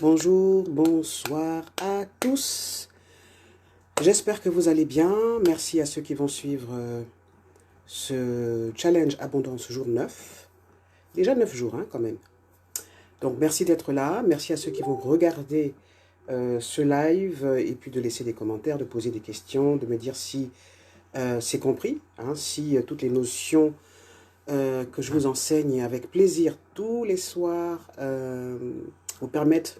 Bonjour, bonsoir à tous. J'espère que vous allez bien. Merci à ceux qui vont suivre ce challenge abondance jour 9. Déjà 9 jours quand même. Donc merci d'être là. Merci à ceux qui vont regarder ce live et puis de laisser des commentaires, de poser des questions, de me dire si c'est compris, si toutes les notions que je vous enseigne avec plaisir tous les soirs vous permettent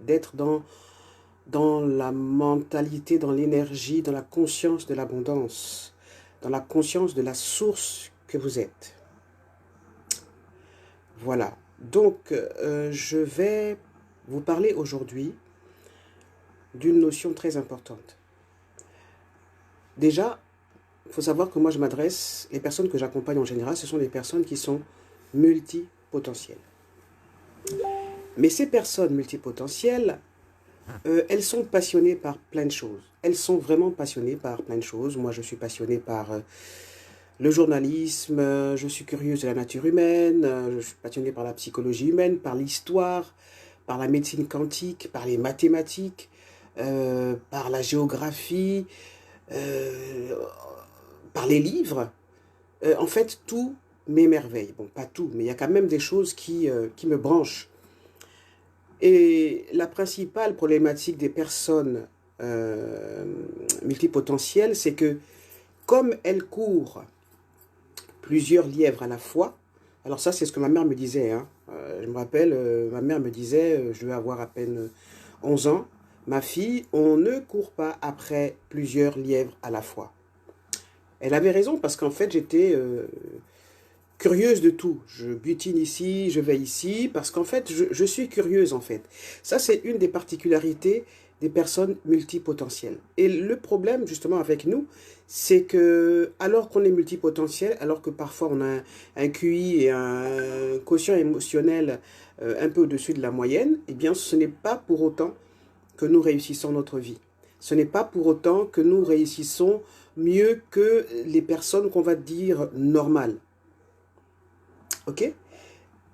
d'être dans la mentalité, dans l'énergie, dans la conscience de l'abondance, dans la conscience de la source que vous êtes. Voilà. Donc, je vais vous parler aujourd'hui d'une notion très importante. Déjà, il faut savoir que moi, je m'adresse, les personnes que j'accompagne en général, ce sont des personnes qui sont multipotentielles. Mais ces personnes multipotentielles, elles sont passionnées par plein de choses. Elles sont vraiment passionnées par plein de choses. Moi, je suis passionné par le journalisme, je suis curieuse de la nature humaine, je suis passionné par la psychologie humaine, par l'histoire, par la médecine quantique, par les mathématiques, par la géographie, euh, par les livres. En fait, tout m'émerveille. Bon, pas tout, mais il y a quand même des choses qui me branchent. Et la principale problématique des personnes multipotentielles, c'est que comme elles courent plusieurs lièvres à la fois, alors ça c'est ce que ma mère me disait, je me rappelle, ma mère me disait, je devais avoir à peine 11 ans, ma fille, on ne court pas après plusieurs lièvres à la fois. Elle avait raison parce qu'en fait j'étais curieuse de tout. Je butine ici, je vais ici, parce qu'en fait, je suis curieuse en fait. Ça, c'est une des particularités des personnes multipotentielles. Et le problème justement avec nous, c'est que alors qu'on est multipotentiel, alors que parfois on a un QI et un quotient émotionnel un peu au-dessus de la moyenne, eh bien ce n'est pas pour autant que nous réussissons notre vie. Ce n'est pas pour autant que nous réussissons mieux que les personnes qu'on va dire normales. Ok?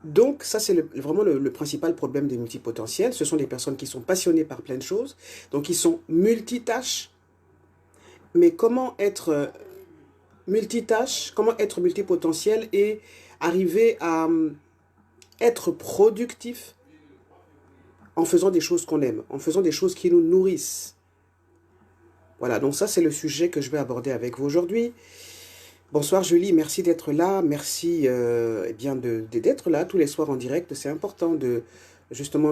Donc, ça, c'est vraiment le principal problème des multipotentiels. Ce sont des personnes qui sont passionnées par plein de choses, donc ils sont multitâches. Mais comment être multitâche, comment être multipotentiel et arriver à être productif en faisant des choses qu'on aime, en faisant des choses qui nous nourrissent. Voilà, donc ça, c'est le sujet que je vais aborder avec vous aujourd'hui. Bonsoir Julie, merci d'être là, merci eh bien d'être là tous les soirs en direct. C'est important justement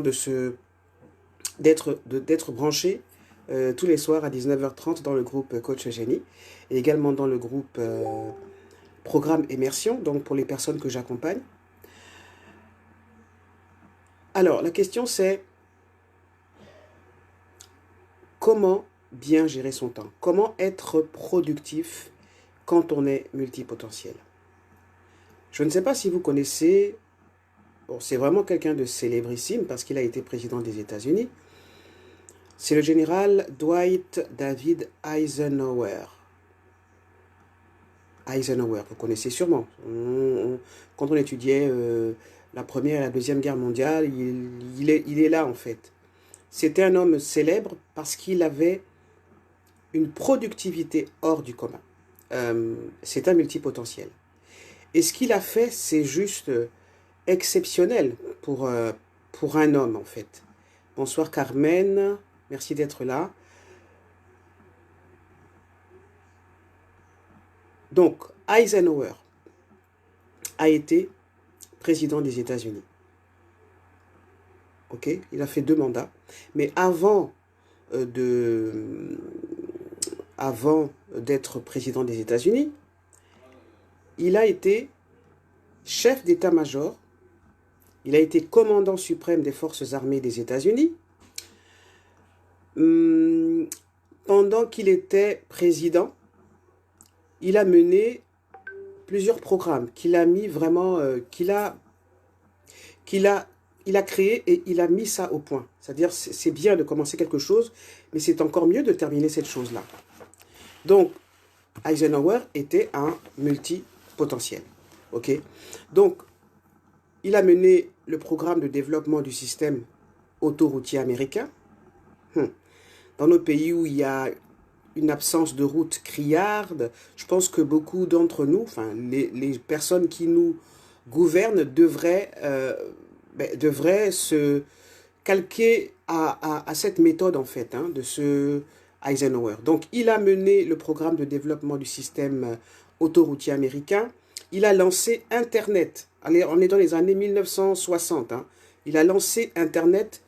d'être branché tous les soirs à 19h30 dans le groupe Coach Génie et également dans le groupe Programme Immersion, donc pour les personnes que j'accompagne. Alors la question c'est comment bien gérer son temps, comment être productif quand on est multipotentiel. Je ne sais pas si vous connaissez, bon, c'est vraiment quelqu'un de célébrissime parce qu'il a été président des États-Unis. C'est le général Dwight David Eisenhower. Eisenhower, vous connaissez sûrement. Quand on étudiait la Première et la Deuxième Guerre mondiale, il est là en fait. C'était un homme célèbre parce qu'il avait une productivité hors du commun. C'est un multipotentiel. Et ce qu'il a fait, c'est juste exceptionnel pour un homme, en fait. Bonsoir Carmen, merci d'être là. Donc, Eisenhower a été président des États-Unis. Ok, il a fait 2 mandats. Mais avant d'être président des États-Unis, il a été chef d'état-major, il a été commandant suprême des forces armées des États-Unis. Pendant qu'il était président, il a mené plusieurs programmes qu'il a mis vraiment, il a créé et il a mis ça au point. C'est-à-dire, c'est bien de commencer quelque chose, mais c'est encore mieux de terminer cette chose-là. Donc, Eisenhower était un multipotentiel. Ok? Donc, il a mené le programme de développement du système autoroutier américain. Dans nos pays où il y a une absence de route criarde, je pense que beaucoup d'entre nous, enfin les personnes qui nous gouvernent devraient se calquer à cette méthode en fait, de ce Eisenhower. Donc il a mené le programme de développement du système autoroutier américain. Il a lancé Internet. Allez, on est dans les années 1960. Il a lancé Internet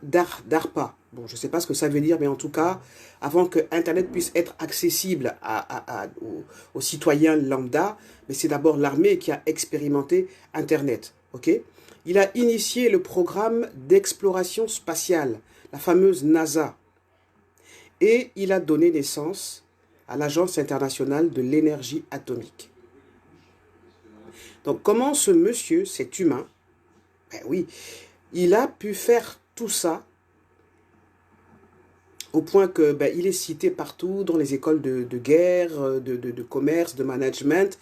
DARPA. Bon, je ne sais pas ce que ça veut dire, mais en tout cas, avant que Internet puisse être accessible aux citoyens lambda, mais c'est d'abord l'armée qui a expérimenté Internet. Ok? Il a initié le programme d'exploration spatiale, la fameuse NASA. Et il a donné naissance à l'Agence internationale de l'énergie atomique. Donc, comment ce monsieur, cet humain, ben oui, il a pu faire tout ça au point que il est cité partout dans les écoles de guerre, de commerce, de management.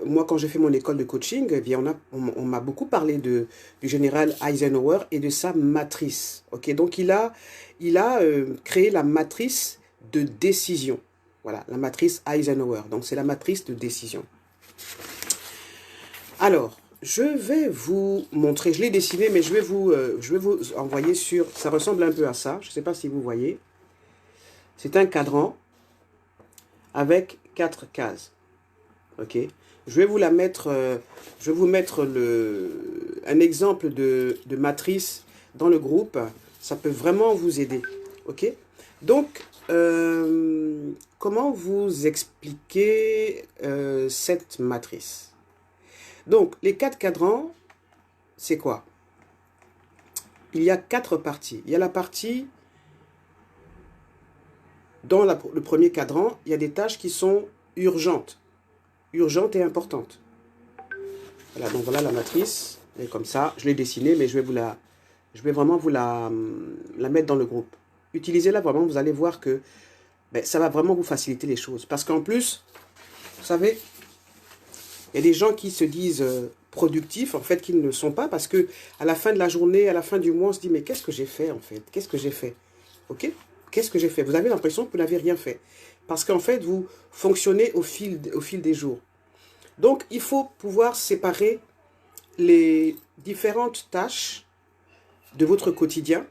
Moi, quand j'ai fait mon école de coaching, eh bien, on m'a beaucoup parlé du général Eisenhower et de sa matrice. Okay, donc, il a créé la matrice de décision. Voilà, la matrice Eisenhower. Donc, c'est la matrice de décision. Alors, je vais vous montrer, je l'ai dessiné, mais je vais vous envoyer sur, ça ressemble un peu à ça, je ne sais pas si vous voyez. C'est un cadran avec 4 cases. Ok, je vais vous la mettre, je vais vous mettre un exemple de matrice dans le groupe. Ça peut vraiment vous aider. Ok, donc comment vous expliquer cette matrice? Donc les 4 cadrans, c'est quoi? Il y a 4 parties. Il y a la partie dans le premier cadran, il y a des tâches qui sont urgentes et importante. Voilà, donc voilà la matrice. Et comme ça, je l'ai dessinée, mais je vais vraiment vous la mettre dans le groupe. Utilisez-la vraiment, vous allez voir que ça va vraiment vous faciliter les choses. Parce qu'en plus, vous savez, il y a des gens qui se disent productifs, en fait, qui ne le sont pas, parce que à la fin de la journée, à la fin du mois, on se dit, mais qu'est-ce que j'ai fait, en fait? Qu'est-ce que j'ai fait? Ok? Qu'est-ce que j'ai fait? Vous avez l'impression que vous n'avez rien fait. Parce qu'en fait, vous fonctionnez au fil des jours. Donc, il faut pouvoir séparer les différentes tâches de votre quotidien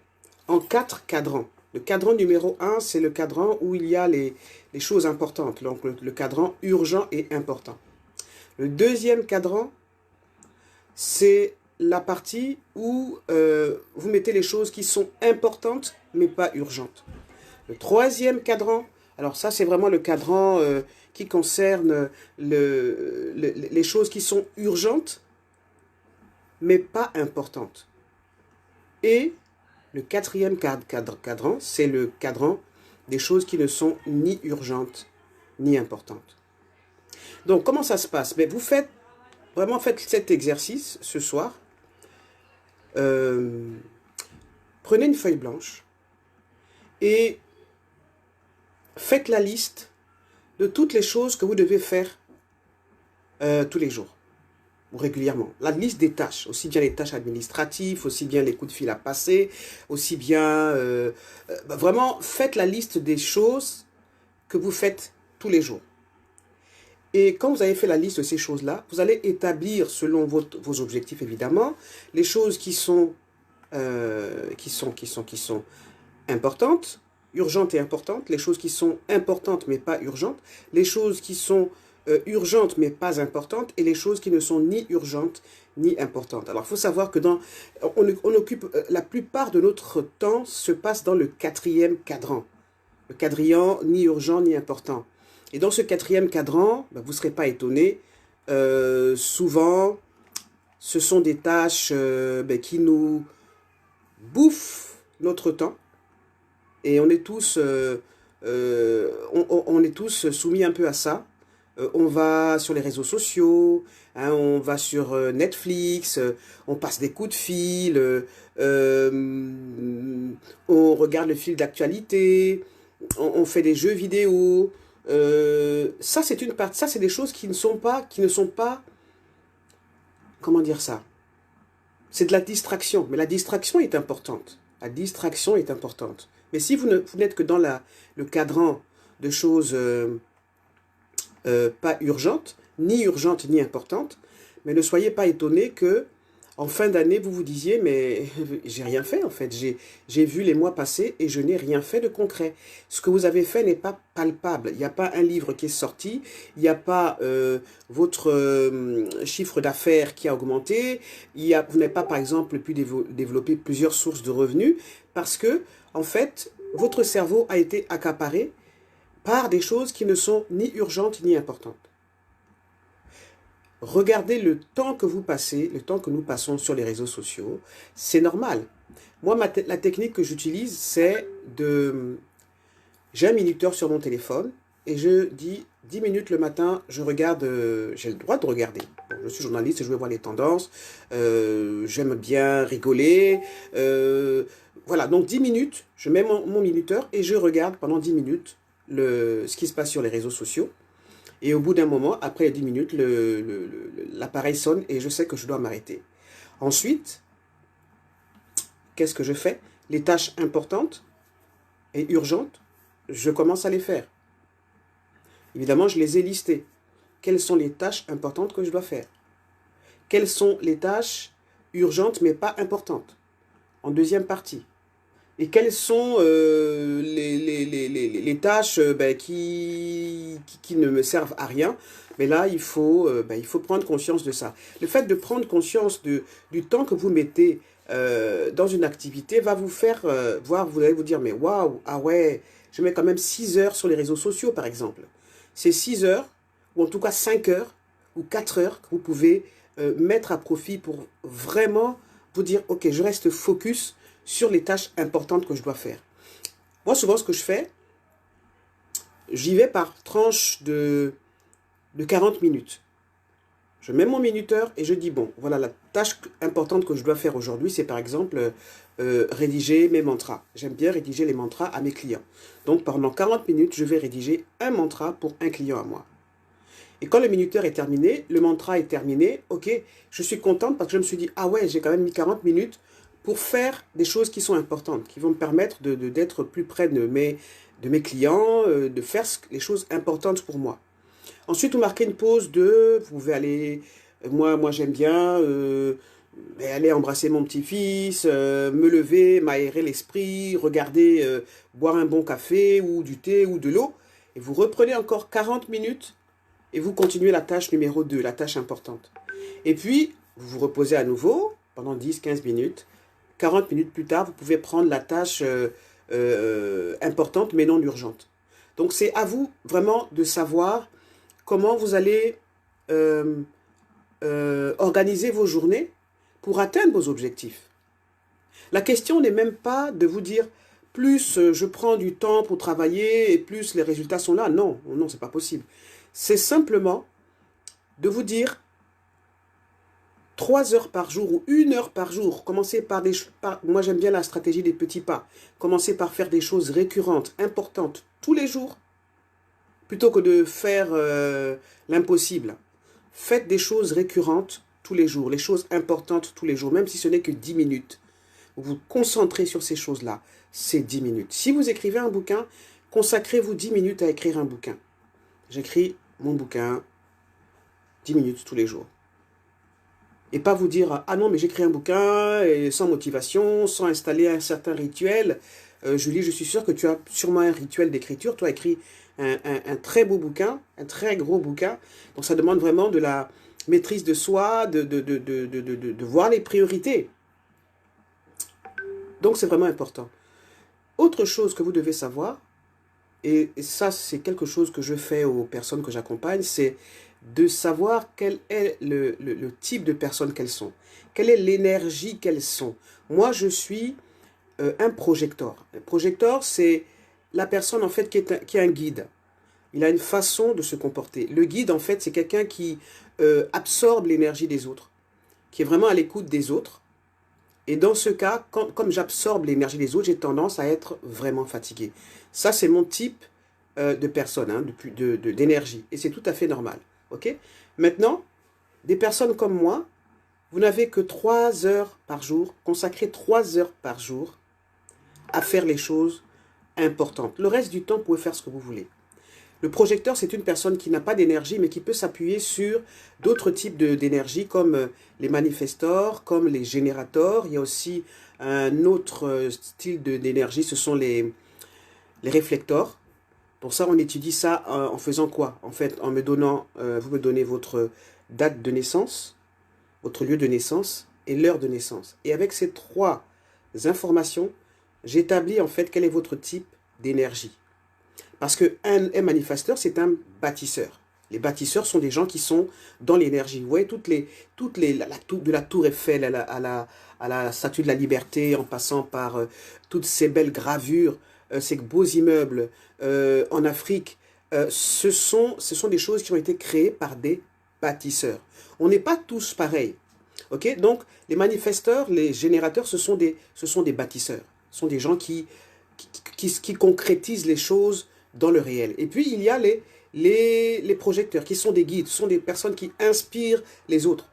en 4 cadrans. Le cadran numéro 1, c'est le cadran où il y a les choses importantes. Donc, le cadran urgent et important. Le deuxième cadran, c'est la partie où vous mettez les choses qui sont importantes, mais pas urgentes. Le troisième cadran, alors ça, c'est vraiment le cadran qui concerne les choses qui sont urgentes, mais pas importantes. Et le quatrième cadran, c'est le cadran des choses qui ne sont ni urgentes, ni importantes. Donc, comment ça se passe? Vous faites cet exercice ce soir. Prenez une feuille blanche et faites la liste de toutes les choses que vous devez faire tous les jours, ou régulièrement. La liste des tâches, aussi bien les tâches administratives, aussi bien les coups de fil à passer, aussi bien... vraiment, faites la liste des choses que vous faites tous les jours. Et quand vous avez fait la liste de ces choses-là, vous allez établir, selon vos objectifs évidemment, les choses qui sont importantes, urgentes et importantes, les choses qui sont importantes mais pas urgentes, les choses qui sont urgentes mais pas importantes, et les choses qui ne sont ni urgentes ni importantes. Alors il faut savoir que on occupe, la plupart de notre temps se passe dans le quatrième cadran. Le quadrillant ni urgent ni important. Et dans ce quatrième cadran, vous ne serez pas étonné, souvent ce sont des tâches qui nous bouffent notre temps. Et on est tous, on est tous soumis un peu à ça. On va sur les réseaux sociaux, on va sur Netflix, on passe des coups de fil, on regarde le fil d'actualité, on fait des jeux vidéo. Ça, c'est une partie. Ça, c'est des choses qui ne sont pas, comment dire ça? c'est de la distraction. Mais la distraction est importante. La distraction est importante. Mais si vous n'êtes que dans le cadran de choses pas urgentes, ni importantes, mais ne soyez pas étonnés que en fin d'année, vous vous disiez, mais j'ai rien fait en fait. J'ai vu les mois passer et je n'ai rien fait de concret. Ce que vous avez fait n'est pas palpable. Il n'y a pas un livre qui est sorti, il n'y a pas votre chiffre d'affaires qui a augmenté, vous n'avez pas par exemple pu développer plusieurs sources de revenus parce que en fait, votre cerveau a été accaparé par des choses qui ne sont ni urgentes ni importantes. Regardez le temps que vous passez, le temps que nous passons sur les réseaux sociaux, c'est normal. Moi, la technique que j'utilise, c'est de... J'ai un minuteur sur mon téléphone et je dis 10 minutes le matin, je regarde, j'ai le droit de regarder. Bon, je suis journaliste et je veux voir les tendances, j'aime bien rigoler. Voilà, donc 10 minutes, je mets mon minuteur et je regarde pendant 10 minutes ce qui se passe sur les réseaux sociaux. Et au bout d'un moment, après 10 minutes, l'appareil sonne et je sais que je dois m'arrêter. Ensuite, qu'est-ce que je fais? Les tâches importantes et urgentes, je commence à les faire. Évidemment, je les ai listées. Quelles sont les tâches importantes que je dois faire? Quelles sont les tâches urgentes mais pas importantes? En deuxième partie. Et quelles sont les tâches qui ne me servent à rien? Mais là, il faut prendre conscience de ça. Le fait de prendre conscience du temps que vous mettez dans une activité va vous faire voir, vous allez vous dire, mais waouh, ah ouais, je mets quand même 6 heures sur les réseaux sociaux, par exemple. C'est 6 heures, ou en tout cas 5 heures, ou 4 heures que vous pouvez mettre à profit pour vraiment vous dire, ok, je reste focus sur les tâches importantes que je dois faire. Moi, souvent, ce que je fais, j'y vais par tranche de 40 minutes. Je mets mon minuteur et je dis, bon, voilà, la tâche importante que je dois faire aujourd'hui, c'est par exemple rédiger mes mantras. J'aime bien rédiger les mantras à mes clients. Donc, pendant 40 minutes, je vais rédiger un mantra pour un client à moi. Et quand le minuteur est terminé, le mantra est terminé, ok, je suis contente parce que je me suis dit, ah ouais, j'ai quand même mis 40 minutes pour faire des choses qui sont importantes, qui vont me permettre d'être plus près de mes clients, de faire les choses importantes pour moi. Ensuite, vous marquez une pause vous pouvez aller, moi j'aime bien aller embrasser mon petit-fils, me lever, m'aérer l'esprit, regarder, boire un bon café ou du thé ou de l'eau, et vous reprenez encore 40 minutes et vous continuez la tâche numéro 2, la tâche importante. Et puis, vous vous reposez à nouveau pendant 10-15 minutes. 40 minutes plus tard, vous pouvez prendre la tâche importante mais non urgente. Donc, c'est à vous vraiment de savoir comment vous allez organiser vos journées pour atteindre vos objectifs. La question n'est même pas de vous dire plus je prends du temps pour travailler et plus les résultats sont là. Non, non, c'est pas possible. C'est simplement de vous dire 3 heures par jour ou 1 heure par jour. Commencez moi, j'aime bien la stratégie des petits pas. Commencez par faire des choses récurrentes, importantes, tous les jours, plutôt que de faire l'impossible. Faites des choses récurrentes tous les jours, les choses importantes tous les jours, même si ce n'est que 10 minutes. Vous vous concentrez sur ces choses-là, c'est 10 minutes. Si vous écrivez un bouquin, consacrez-vous 10 minutes à écrire un bouquin. J'écris mon bouquin 10 minutes tous les jours. Et pas vous dire, ah non, mais j'écris un bouquin et sans motivation, sans installer un certain rituel. Julie, je suis sûr que tu as sûrement un rituel d'écriture. Tu as écrit un très beau bouquin, un très gros bouquin. Donc ça demande vraiment de la maîtrise de soi, de voir les priorités. Donc c'est vraiment important. Autre chose que vous devez savoir, et ça c'est quelque chose que je fais aux personnes que j'accompagne, c'est de savoir quel est le type de personnes qu'elles sont. Quelle est l'énergie qu'elles sont. Moi, je suis un projecteur. Un projecteur, c'est la personne, en fait, qui est un guide. Il a une façon de se comporter. Le guide, en fait, c'est quelqu'un qui absorbe l'énergie des autres, qui est vraiment à l'écoute des autres. Et dans ce cas, comme j'absorbe l'énergie des autres, j'ai tendance à être vraiment fatigué. Ça, c'est mon type de personne, hein, d'énergie. Et c'est tout à fait normal. Okay? Maintenant, des personnes comme moi, Vous n'avez que 3 heures par jour, consacrez 3 heures par jour à faire les choses importantes. Le reste du temps, vous pouvez faire ce que vous voulez. Le projecteur, c'est une personne qui n'a pas d'énergie, mais qui peut s'appuyer sur d'autres types d'énergie, comme les manifestors, comme les générateurs. Il y a aussi un autre style d'énergie, ce sont les réflecteurs. Pour ça, on étudie ça en faisant quoi? En fait, en me donnant, vous me donnez votre date de naissance, votre lieu de naissance et l'heure de naissance. Et avec ces 3 informations, j'établis en fait quel est votre type d'énergie. Parce qu'un manifesteur, c'est un bâtisseur. Les bâtisseurs sont des gens qui sont dans l'énergie. Vous voyez, de la tour Eiffel à la Statue de la Liberté, en passant par toutes ces belles gravures, ces beaux immeubles en Afrique, ce sont des choses qui ont été créées par des bâtisseurs. On n'est pas tous pareils. Okay? Donc, les manifesteurs, les générateurs, ce sont des bâtisseurs. Ce sont des gens qui concrétisent les choses dans le réel. Et puis, il y a les projecteurs, qui sont des guides, ce sont des personnes qui inspirent les autres.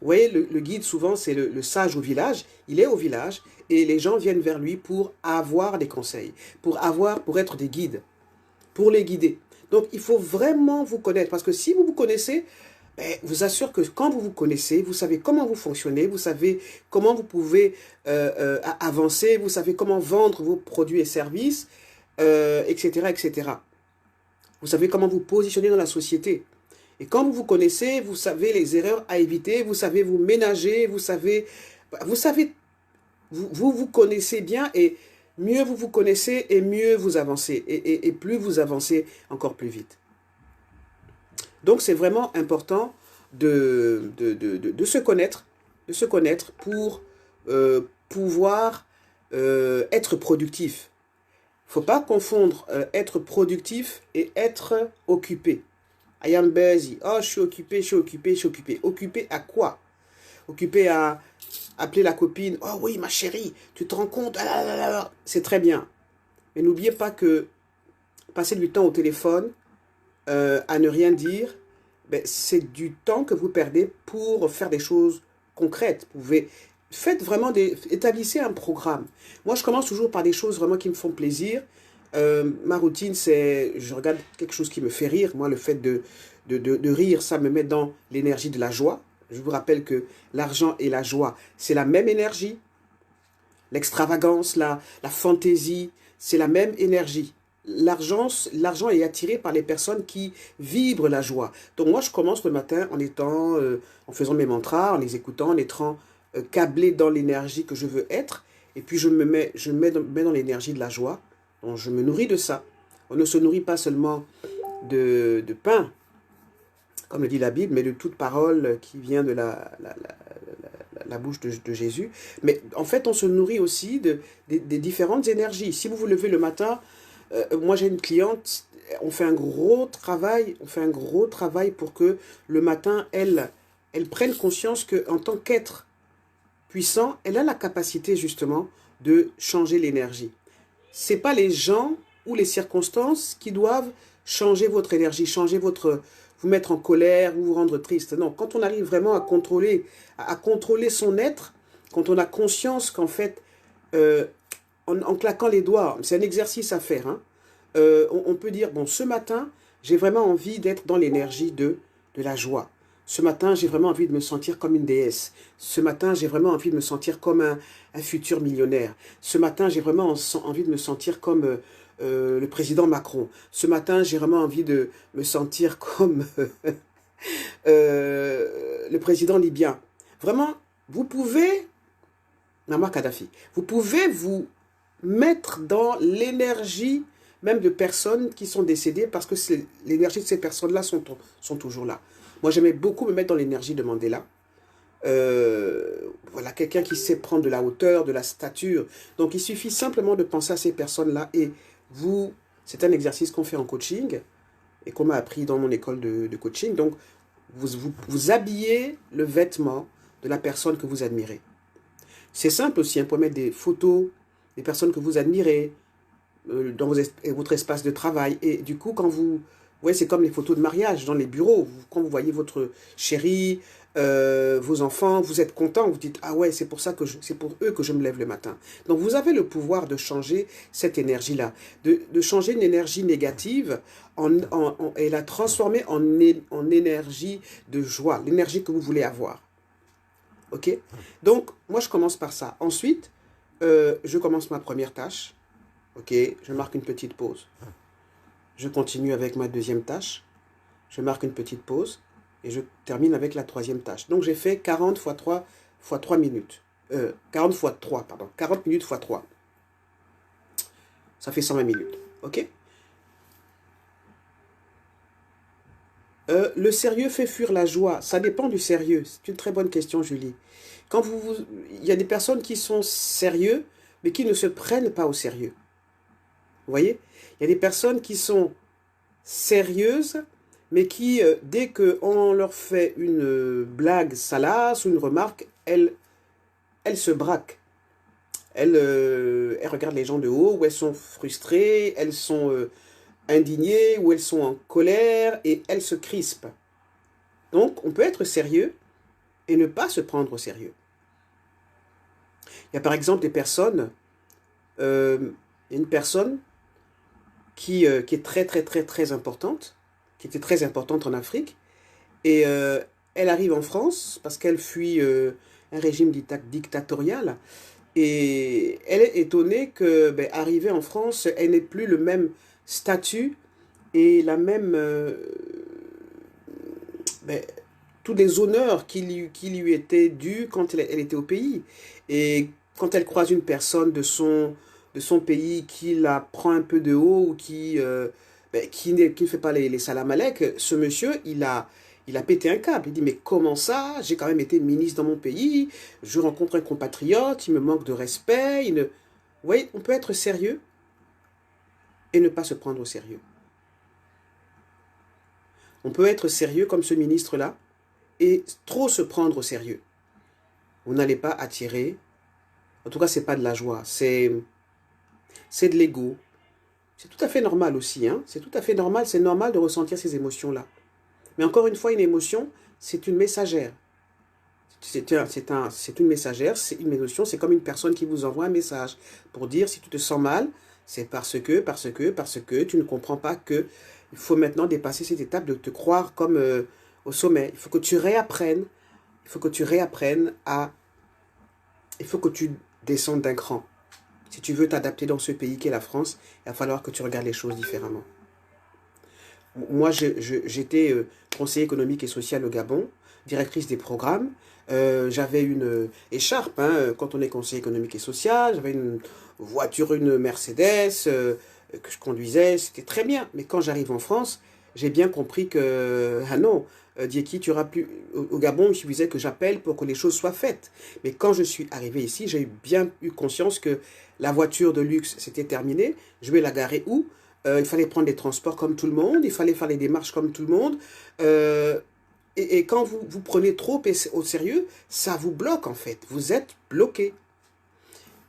Vous voyez, le guide, souvent, c'est le sage au village. Il est au village et les gens viennent vers lui pour avoir des conseils, pour être des guides, pour les guider. Donc, il faut vraiment vous connaître, parce que si vous vous connaissez, vous assure que quand vous vous connaissez, vous savez comment vous fonctionnez, vous savez comment vous pouvez avancer, vous savez comment vendre vos produits et services, etc., etc. Vous savez comment vous positionner dans la société. Et quand vous vous connaissez, vous savez les erreurs à éviter, vous savez vous ménager, vous vous connaissez bien, et mieux vous vous connaissez et mieux vous avancez. Et plus vous avancez, encore plus vite. Donc c'est vraiment important de se connaître pour pouvoir être productif. Il ne faut pas confondre être productif et être occupé. I am busy. Oh, je suis occupé, je suis occupé, je suis occupé. Occupé à quoi? Occupé à appeler la copine. Oh oui, ma chérie, tu te rends compte? C'est très bien. Mais n'oubliez pas que passer du temps au téléphone, à ne rien dire, c'est du temps que vous perdez pour faire des choses concrètes. Établissez un programme. Moi, je commence toujours par des choses vraiment qui me font plaisir. Ma routine, c'est, je regarde quelque chose qui me fait rire. Moi, le fait de rire, ça me met dans l'énergie de la joie. Je vous rappelle que l'argent et la joie, c'est la même énergie. L'extravagance, la fantaisie, c'est la même énergie. L'argent est attiré par les personnes qui vibrent la joie. Donc moi, je commence le matin en faisant mes mantras, en les écoutant, en étant câblé dans l'énergie que je veux être. Et puis je me mets dans l'énergie de la joie. Donc je me nourris de ça. On ne se nourrit pas seulement de pain, comme le dit la Bible, mais de toute parole qui vient de la bouche de Jésus. Mais en fait, on se nourrit aussi des différentes énergies. Si vous vous levez le matin, moi j'ai une cliente, on fait un gros travail pour que le matin, elle prenne conscience qu'en tant qu'être puissant, elle a la capacité justement de changer l'énergie. Ce n'est pas les gens ou les circonstances qui doivent changer votre énergie, vous mettre en colère, vous rendre triste. Non, quand on arrive vraiment à contrôler son être, quand on a conscience qu'en fait, en claquant les doigts, c'est un exercice à faire, hein, on peut dire, bon, ce matin, j'ai vraiment envie d'être dans l'énergie de la joie. Ce matin, j'ai vraiment envie de me sentir comme une déesse. Ce matin, j'ai vraiment envie de me sentir comme un futur millionnaire. Ce matin, j'ai vraiment envie de me sentir comme le président Macron. Ce matin, j'ai vraiment envie de me sentir comme le président libyen. Vraiment, vous pouvez, Muammar Kadhafi, vous pouvez vous mettre dans l'énergie même de personnes qui sont décédées, parce que l'énergie de ces personnes-là sont toujours là. Moi, j'aimais beaucoup me mettre dans l'énergie de Mandela. Voilà, quelqu'un qui sait prendre de la hauteur, de la stature. Donc, il suffit simplement de penser à ces personnes-là. Et c'est un exercice qu'on fait en coaching et qu'on m'a appris dans mon école de coaching. Donc, vous habillez le vêtement de la personne que vous admirez. C'est simple aussi, hein, pour mettre des photos des personnes que vous admirez dans votre espace de travail. Et du coup, quand vous Ouais, c'est comme les photos de mariage dans les bureaux. Quand vous voyez votre chéri, vos enfants, vous êtes content, vous dites, ah ouais, c'est pour ça que c'est pour eux que je me lève le matin. Donc vous avez le pouvoir de changer cette énergie-là, de changer une énergie négative et la transformer en énergie de joie, l'énergie que vous voulez avoir. Ok? Donc, moi, je commence par ça. Ensuite, je commence ma première tâche. Ok? Je marque une petite pause. Je continue avec ma deuxième tâche. Je marque une petite pause. Et je termine avec la troisième tâche. Donc, j'ai fait 40 fois 3 minutes. 40 fois 3, pardon. 40 minutes fois 3. Ça fait 120 minutes. Ok? Le sérieux fait fuir la joie. Ça dépend du sérieux. C'est une très bonne question, Julie. Il y a des personnes qui sont sérieux, mais qui ne se prennent pas au sérieux. Vous voyez? Il y a des personnes qui sont sérieuses, mais qui, dès qu'on leur fait une blague salace ou une remarque, elles se braquent. Elles regardent les gens de haut, ou elles sont frustrées, elles sont indignées, ou elles sont en colère, et elles se crispent. Donc, on peut être sérieux et ne pas se prendre au sérieux. Il y a par exemple des personnes, une personne qui est très très très très importante, qui était très importante en Afrique, et elle arrive en France parce qu'elle fuit un régime dictatorial, et elle est étonnée que, ben, arrivée en France, elle n'ait plus le même statut et la même ben, tous les honneurs qui lui étaient dus quand elle était au pays. Et quand elle croise une personne de son pays qui la prend un peu de haut ou ben, qui ne fait pas les salam alek, ce monsieur, il a pété un câble. Il dit, mais comment ça? J'ai quand même été ministre dans mon pays, je rencontre un compatriote, il me manque de respect. Vous voyez, on peut être sérieux et ne pas se prendre au sérieux. On peut être sérieux comme ce ministre-là et trop se prendre au sérieux. Vous n'allez pas attirer, en tout cas, c'est pas de la joie, c'est de l'ego. C'est tout à fait normal aussi, hein? C'est tout à fait normal, c'est normal de ressentir ces émotions-là. Mais encore une fois, une émotion, c'est une messagère. C'est une messagère, c'est une émotion, c'est comme une personne qui vous envoie un message pour dire si tu te sens mal, c'est parce que tu ne comprends pas que il faut maintenant dépasser cette étape de te croire comme au sommet. Il faut que tu réapprennes, il faut que tu réapprennes à, il faut que tu descendes d'un cran. Si tu veux t'adapter dans ce pays qu'est la France, il va falloir que tu regardes les choses différemment. Moi, j'étais conseiller économique et social au Gabon, directrice des programmes. J'avais une écharpe, hein, quand on est conseiller économique et social. J'avais une voiture, une Mercedes que je conduisais. C'était très bien. Mais quand j'arrive en France, j'ai bien compris que, ah non, Dieki, tu auras plus... Au Gabon, il suffisait que j'appelle pour que les choses soient faites. Mais quand je suis arrivé ici, j'ai bien eu conscience que la voiture de luxe, c'était terminé. Je vais la garer où? Il fallait prendre des transports comme tout le monde, il fallait faire les démarches comme tout le monde. Et quand vous prenez trop au sérieux, ça vous bloque en fait. Vous êtes bloqué.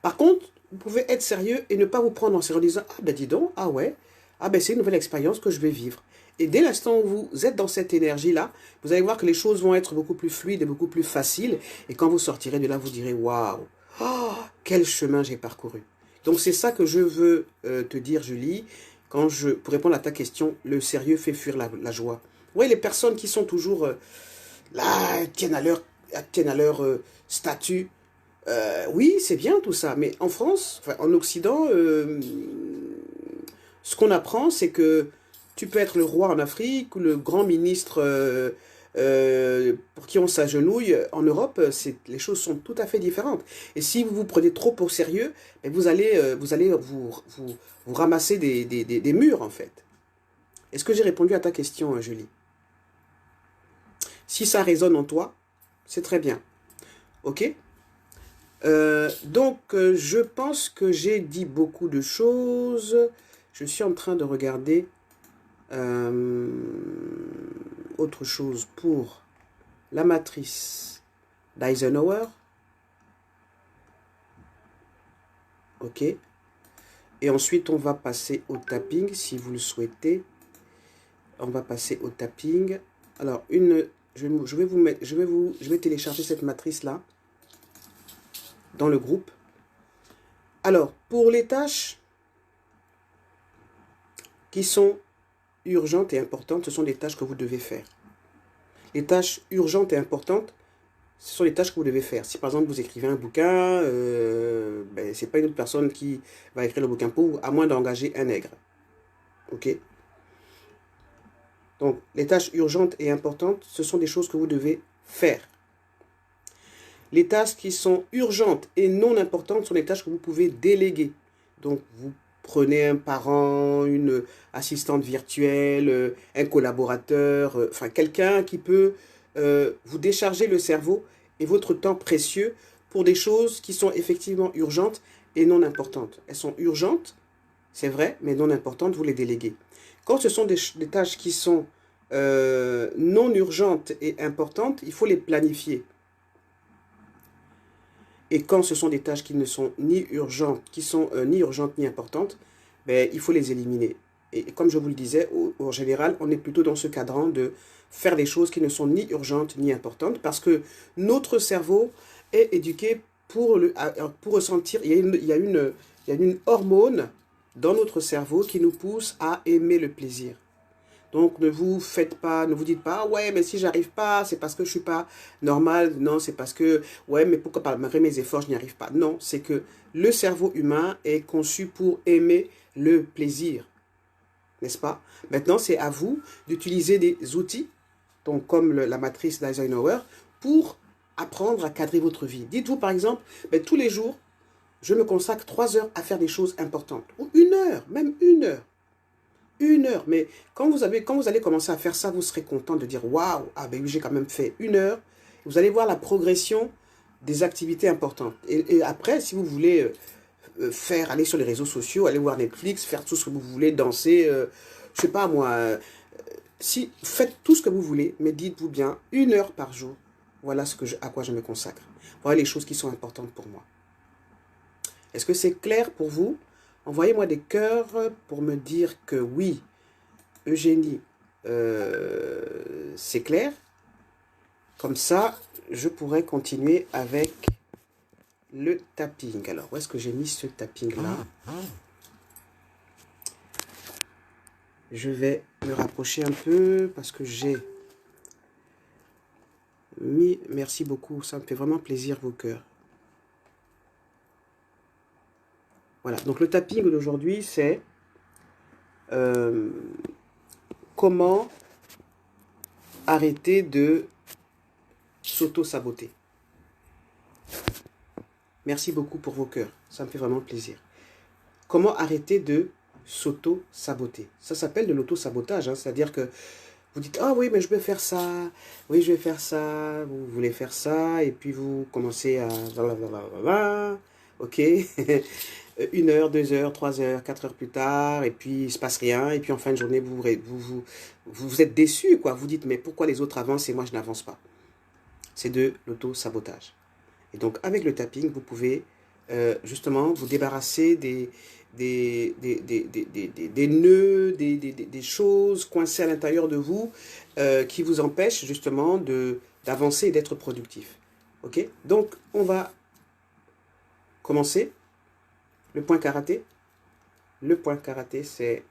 Par contre, vous pouvez être sérieux et ne pas vous prendre en sérieux en disant, ah ben dis donc, ah ouais, ah ben c'est une nouvelle expérience que je vais vivre. Et dès l'instant où vous êtes dans cette énergie-là, vous allez voir que les choses vont être beaucoup plus fluides et beaucoup plus faciles. Et quand vous sortirez de là, vous direz, waouh, oh, quel chemin j'ai parcouru. Donc c'est ça que je veux te dire, Julie. Pour répondre à ta question, le sérieux fait fuir la joie. Oui, les personnes qui sont toujours là, tiennent à leur statut. Oui, c'est bien tout ça, mais en France, enfin, en Occident, ce qu'on apprend, c'est que tu peux être le roi en Afrique ou le grand ministre pour qui on s'agenouille. En Europe, les choses sont tout à fait différentes. Et si vous vous prenez trop au sérieux, vous allez vous ramasser des murs, en fait. Est-ce que j'ai répondu à ta question, Julie? Si ça résonne en toi, c'est très bien. Ok? Donc, je pense que j'ai dit beaucoup de choses. Je suis en train de regarder autre chose pour la matrice d'Eisenhower. Ok. Et ensuite, on va passer au tapping si vous le souhaitez. On va passer au tapping. Alors, je vais télécharger cette matrice-là dans le groupe. Alors, pour les tâches qui sont urgentes et importantes, ce sont des tâches que vous devez faire. Les tâches urgentes et importantes, ce sont les tâches que vous devez faire. Si par exemple vous écrivez un bouquin, ce n'est pas une autre personne qui va écrire le bouquin pour vous, à moins d'engager un nègre. Ok? Donc, les tâches urgentes et importantes, ce sont des choses que vous devez faire. Les tâches qui sont urgentes et non importantes sont des tâches que vous pouvez déléguer. Donc, vous prenez un parent, une assistante virtuelle, un collaborateur, enfin quelqu'un qui peut vous décharger le cerveau et votre temps précieux pour des choses qui sont effectivement urgentes et non importantes. Elles sont urgentes, c'est vrai, mais non importantes, vous les déléguez. Quand ce sont des tâches qui sont non urgentes et importantes, il faut les planifier. Et quand ce sont des tâches qui ne sont ni urgentes, ni importantes, il faut les éliminer. Et comme je vous le disais, en général, on est plutôt dans ce cadran de faire des choses qui ne sont ni urgentes ni importantes, parce que notre cerveau est éduqué pour ressentir. Il y a une hormone dans notre cerveau qui nous pousse à aimer le plaisir. Donc, ne vous dites pas, ouais, mais si j'arrive pas, c'est parce que je suis pas normal. Non, c'est parce que, ouais, mais pourquoi malgré mes efforts, je n'y arrive pas. Non, c'est que le cerveau humain est conçu pour aimer le plaisir. N'est-ce pas? Maintenant, c'est à vous d'utiliser des outils, donc comme la matrice d'Eisenhower, pour apprendre à cadrer votre vie. Dites-vous, par exemple, tous les jours, je me consacre 3 heures à faire des choses importantes. Ou 1 heure, même 1 heure. 1 heure, mais quand vous allez commencer à faire ça, vous serez content de dire waouh, ah ben oui, j'ai quand même fait 1 heure. Vous allez voir la progression des activités importantes. Et après, si vous voulez aller sur les réseaux sociaux, aller voir Netflix, faire tout ce que vous voulez, danser, je sais pas moi, si faites tout ce que vous voulez, mais dites-vous bien 1 heure par jour. Voilà à quoi je me consacre. Voilà les choses qui sont importantes pour moi. Est-ce que c'est clair pour vous? Envoyez-moi des cœurs pour me dire que oui, Eugénie, c'est clair. Comme ça, je pourrais continuer avec le tapping. Alors, où est-ce que j'ai mis ce tapping-là? Je vais me rapprocher un peu parce que j'ai mis... Merci beaucoup, ça me fait vraiment plaisir vos cœurs. Voilà, donc le tapping d'aujourd'hui, c'est comment arrêter de s'auto-saboter. Merci beaucoup pour vos cœurs, ça me fait vraiment plaisir. Comment arrêter de s'auto-saboter? Ça s'appelle de l'auto-sabotage, hein, c'est-à-dire que vous dites, ah oui, mais je vais faire ça, oui, je vais faire ça, vous voulez faire ça, et puis vous commencez à... Ok 1 heure, 2 heures, 3 heures, 4 heures plus tard, et puis il ne se passe rien, et puis en fin de journée, vous êtes déçu, quoi. Vous dites, mais pourquoi les autres avancent et moi je n'avance pas? C'est de l'auto-sabotage. Et donc, avec le tapping, vous pouvez justement vous débarrasser des nœuds, des choses coincées à l'intérieur de vous qui vous empêchent justement d'avancer et d'être productif. Ok? Donc, on va commencer. Le point karaté. Le point karaté, c'est...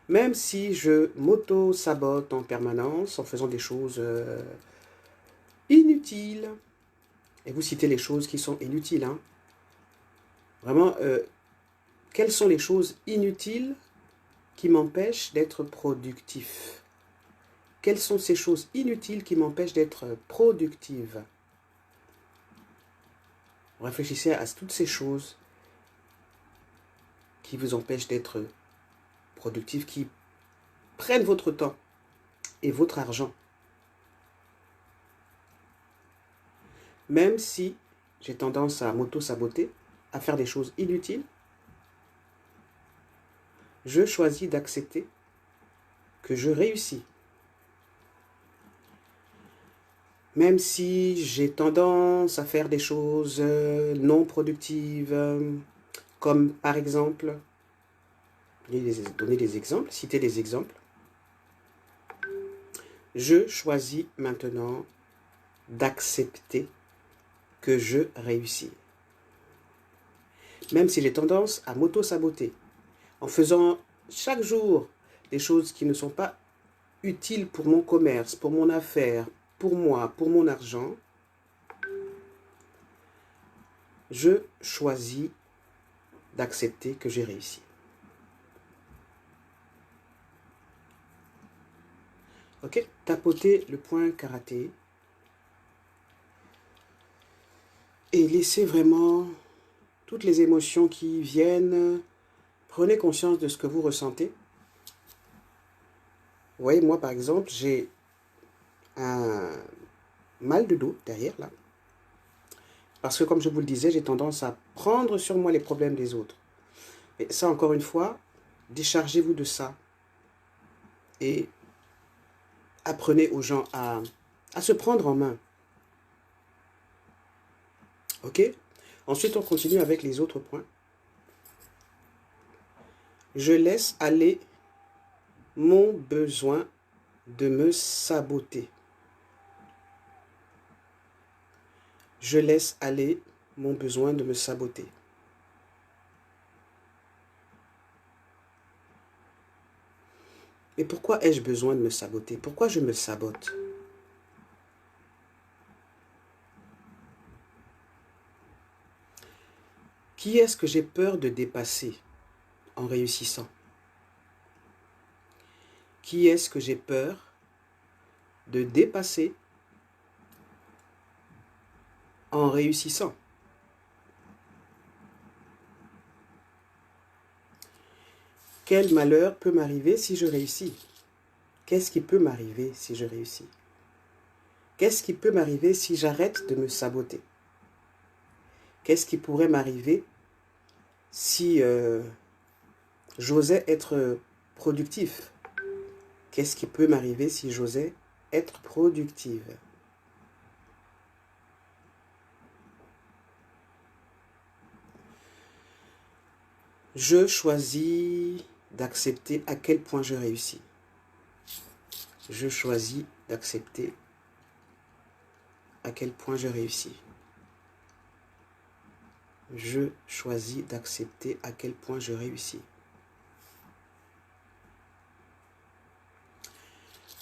Même si je m'auto-sabote en permanence en faisant des choses inutiles, et vous citez les choses qui sont inutiles, hein. Vraiment, quelles sont les choses inutiles qui m'empêchent d'être productif? Quelles sont ces choses inutiles qui m'empêchent d'être productive? Réfléchissez à toutes ces choses qui vous empêchent d'être productif, qui prennent votre temps et votre argent. Même si j'ai tendance à m'auto-saboter, à faire des choses inutiles, je choisis d'accepter que je réussis. Même si j'ai tendance à faire des choses non productives, comme par exemple donner des exemples, citer des exemples. Je choisis maintenant d'accepter que je réussis. Même si j'ai tendance à m'auto-saboter, en faisant chaque jour des choses qui ne sont pas utiles pour mon commerce, pour mon affaire, pour moi, pour mon argent, je choisis d'accepter que j'ai réussi. Ok, tapotez le point karaté et laissez vraiment toutes les émotions qui viennent. Prenez conscience de ce que vous ressentez. Vous voyez, moi par exemple, j'ai un mal de dos derrière là. Parce que comme je vous le disais, j'ai tendance à prendre sur moi les problèmes des autres. Et ça, encore une fois, déchargez-vous de ça. Et apprenez aux gens à se prendre en main. Ok? Ensuite, on continue avec les autres points. Je laisse aller mon besoin de me saboter. Je laisse aller mon besoin de me saboter. Mais pourquoi ai-je besoin de me saboter? Pourquoi je me sabote? Qui est-ce que j'ai peur de dépasser en réussissant? Qui est-ce que j'ai peur de dépasser en réussissant? Quel malheur peut m'arriver si je réussis? Qu'est-ce qui peut m'arriver si je réussis? Qu'est-ce qui peut m'arriver si j'arrête de me saboter? Qu'est-ce qui pourrait m'arriver si j'osais être productif? Qu'est-ce qui peut m'arriver si j'osais être productive? Je choisis d'accepter à quel point je réussis. Je choisis d'accepter à quel point je réussis. Je choisis d'accepter à quel point je réussis.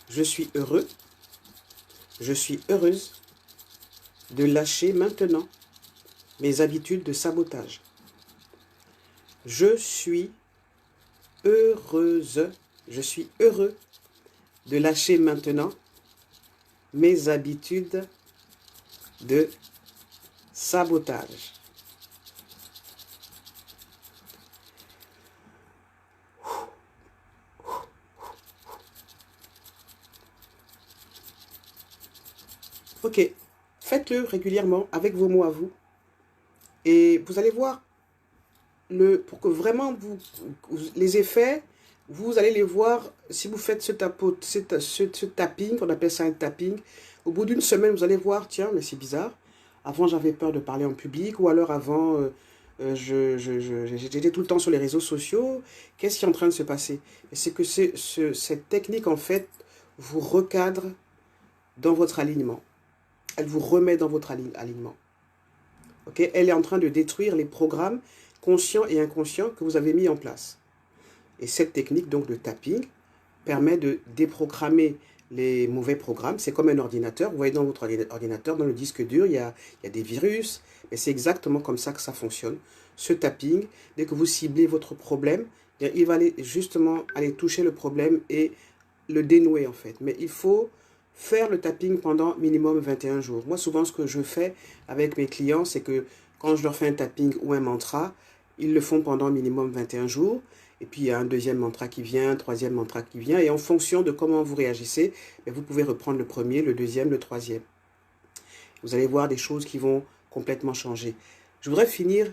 Je suis heureux, je suis heureuse de lâcher maintenant mes habitudes de sabotage. Je suis heureuse, je suis heureux de lâcher maintenant mes habitudes de sabotage. Ok, faites-le régulièrement avec vos mots à vous. Et vous allez voir, pour que vraiment les effets, vous allez les voir si vous faites ce tapping, on appelle ça un tapping. Au bout d'une semaine, vous allez voir, tiens, mais c'est bizarre. Avant, j'avais peur de parler en public, ou alors avant, j'étais tout le temps sur les réseaux sociaux. Qu'est-ce qui est en train de se passer? Et c'est que cette technique, en fait, vous recadre dans votre alignement. Elle vous remet dans votre alignement. Okay? Elle est en train de détruire les programmes conscients et inconscients que vous avez mis en place. Et cette technique donc de tapping permet de déprogrammer les mauvais programmes. C'est comme un ordinateur. Vous voyez dans votre ordinateur, dans le disque dur, il y a des virus. Et c'est exactement comme ça que ça fonctionne. Ce tapping, dès que vous ciblez votre problème, il va justement aller toucher le problème et le dénouer en fait. Mais il faut faire le tapping pendant minimum 21 jours. Moi, souvent, ce que je fais avec mes clients, c'est que quand je leur fais un tapping ou un mantra, ils le font pendant minimum 21 jours. Et puis, il y a un deuxième mantra qui vient, un troisième mantra qui vient. Et en fonction de comment vous réagissez, vous pouvez reprendre le premier, le deuxième, le troisième. Vous allez voir des choses qui vont complètement changer. Je voudrais finir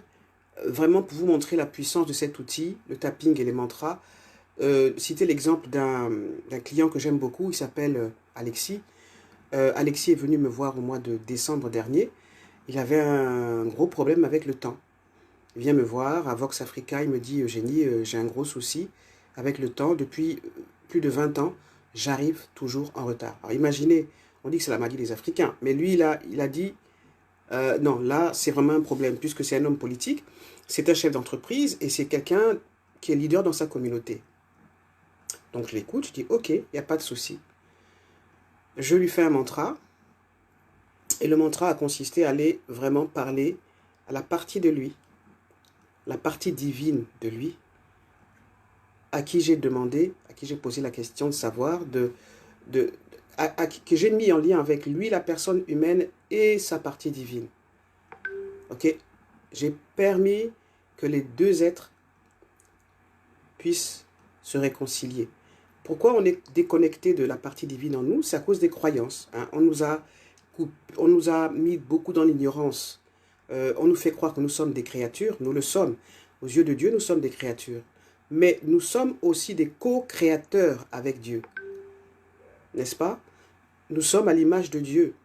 vraiment pour vous montrer la puissance de cet outil, le tapping et les mantras. Citer l'exemple d'un client que j'aime beaucoup, il s'appelle Alexis. Alexis est venu me voir au mois de décembre dernier. Il avait un gros problème avec le temps. Il vient me voir à Vox Africa, il me dit, Eugénie, j'ai un gros souci. Avec le temps, depuis plus de 20 ans, j'arrive toujours en retard. Alors imaginez, on dit que c'est la maladie des Africains, mais lui, il a dit, non, là, c'est vraiment un problème, puisque c'est un homme politique, c'est un chef d'entreprise, et c'est quelqu'un qui est leader dans sa communauté. Donc je l'écoute, je dis, ok, il n'y a pas de souci. Je lui fais un mantra, et le mantra a consisté à aller vraiment parler à la partie de lui, la partie divine de lui, à qui j'ai demandé, à qui j'ai posé la question de savoir, que j'ai mis en lien avec lui, la personne humaine et sa partie divine. Ok? J'ai permis que les deux êtres puissent se réconcilier. Pourquoi on est déconnecté de la partie divine en nous? C'est à cause des croyances. Hein. On nous a mis beaucoup dans l'ignorance. On nous fait croire que nous sommes des créatures. Nous le sommes. Aux yeux de Dieu, nous sommes des créatures. Mais nous sommes aussi des co-créateurs avec Dieu. N'est-ce pas? Nous sommes à l'image de Dieu.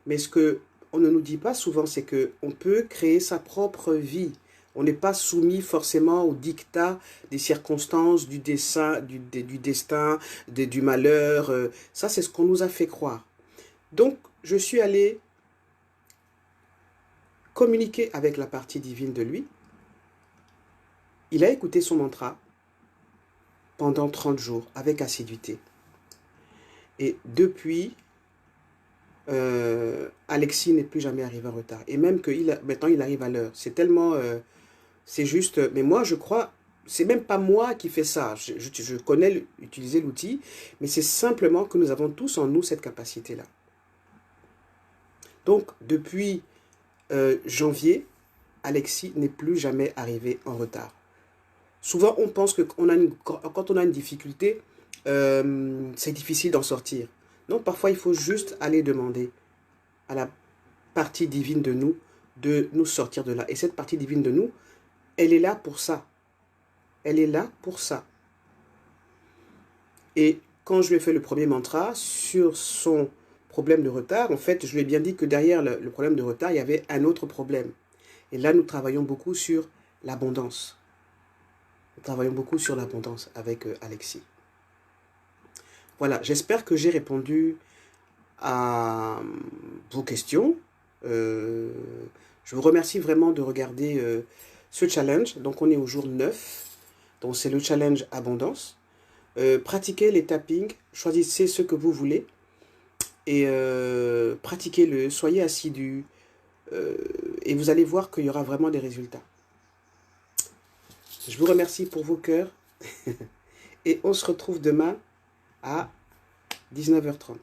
Mais ce qu'on ne nous dit pas souvent, c'est qu'on peut créer sa propre vie. On n'est pas soumis forcément au diktat des circonstances, du destin, du malheur. Ça, c'est ce qu'on nous a fait croire. Donc, je suis allé communiquer avec la partie divine de lui. Il a écouté son mantra pendant 30 jours avec assiduité. Et depuis, Alexis n'est plus jamais arrivé en retard. Et même que maintenant, il arrive à l'heure. C'est tellement... c'est juste... Mais moi, je crois... C'est même pas moi qui fais ça. Je connais utiliser l'outil, mais c'est simplement que nous avons tous en nous cette capacité-là. Donc, depuis janvier, Alexis n'est plus jamais arrivé en retard. Souvent, on pense que quand on a une difficulté, c'est difficile d'en sortir. Non, parfois, il faut juste aller demander à la partie divine de nous sortir de là. Et cette partie divine de nous, elle est là pour ça. Elle est là pour ça. Et quand je lui ai fait le premier mantra sur son problème de retard, en fait, je lui ai bien dit que derrière le problème de retard, il y avait un autre problème. Et là, nous travaillons beaucoup sur l'abondance. Nous travaillons beaucoup sur l'abondance avec Alexis. Voilà, j'espère que j'ai répondu à vos questions. Je vous remercie vraiment de regarder ce challenge. Donc, on est au jour 9. Donc, c'est le challenge abondance. Pratiquez les tappings. Choisissez ce que vous voulez. Et pratiquez-le. Soyez assidus. Et vous allez voir qu'il y aura vraiment des résultats. Je vous remercie pour vos cœurs. Et on se retrouve demain à 19h30.